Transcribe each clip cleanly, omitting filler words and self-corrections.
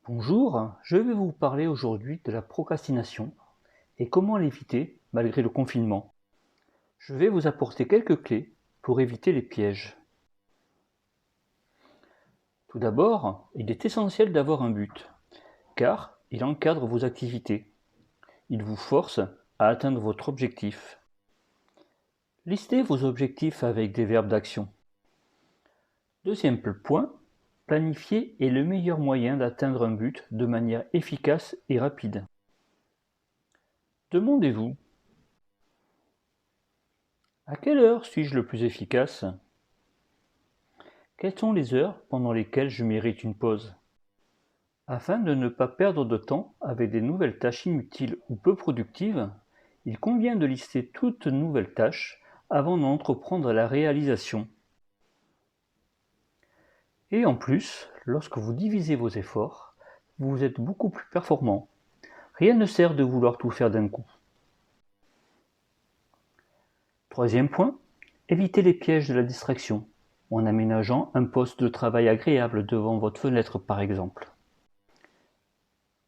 Bonjour, je vais vous parler aujourd'hui de la procrastination et comment l'éviter malgré le confinement. Je vais vous apporter quelques clés pour éviter les pièges. Tout d'abord, il est essentiel d'avoir un but, car il encadre vos activités. Il vous force à atteindre votre objectif. Listez vos objectifs avec des verbes d'action. Deuxième point, planifier est le meilleur moyen d'atteindre un but de manière efficace et rapide. Demandez-vous: à quelle heure suis-je le plus efficace? Quelles sont les heures pendant lesquelles je mérite une pause? Afin de ne pas perdre de temps avec des nouvelles tâches inutiles ou peu productives, il convient de lister toute nouvelle tâche avant d'en entreprendre la réalisation. Et en plus, lorsque vous divisez vos efforts, vous êtes beaucoup plus performant. Rien ne sert de vouloir tout faire d'un coup. Troisième point, évitez les pièges de la distraction, en aménageant un poste de travail agréable devant votre fenêtre par exemple.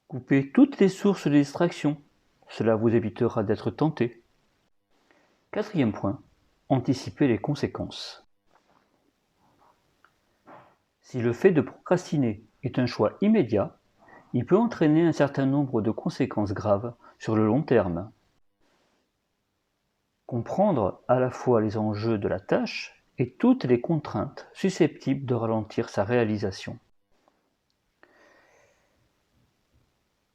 Coupez toutes les sources de distraction, cela vous évitera d'être tenté. Quatrième point, anticipez les conséquences. Si le fait de procrastiner est un choix immédiat, il peut entraîner un certain nombre de conséquences graves sur le long terme. Comprendre à la fois les enjeux de la tâche et toutes les contraintes susceptibles de ralentir sa réalisation.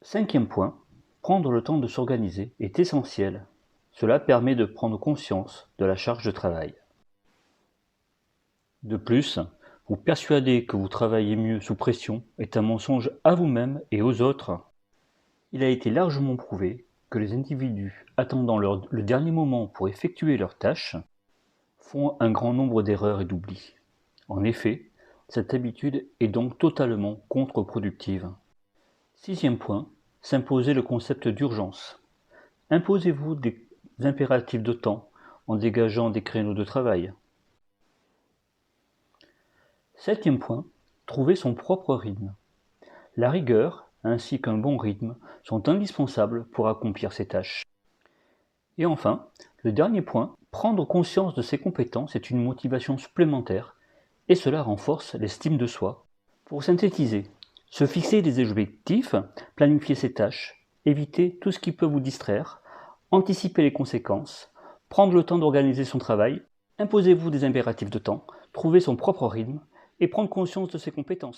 Cinquième point, prendre le temps de s'organiser est essentiel. Cela permet de prendre conscience de la charge de travail. De plus, vous persuader que vous travaillez mieux sous pression est un mensonge à vous-même et aux autres. Il a été largement prouvé que les individus attendant le dernier moment pour effectuer leurs tâches font un grand nombre d'erreurs et d'oublis. En effet, cette habitude est donc totalement contre-productive. Sixième point, s'imposer le concept d'urgence. Imposez-vous des impératifs de temps en dégageant des créneaux de travail. Septième point, trouver son propre rythme. La rigueur ainsi qu'un bon rythme sont indispensables pour accomplir ces tâches. Et enfin, le dernier point, prendre conscience de ses compétences est une motivation supplémentaire et cela renforce l'estime de soi. Pour synthétiser, se fixer des objectifs, planifier ses tâches, éviter tout ce qui peut vous distraire, anticiper les conséquences, prendre le temps d'organiser son travail, imposez-vous des impératifs de temps, trouver son propre rythme et prendre conscience de ses compétences.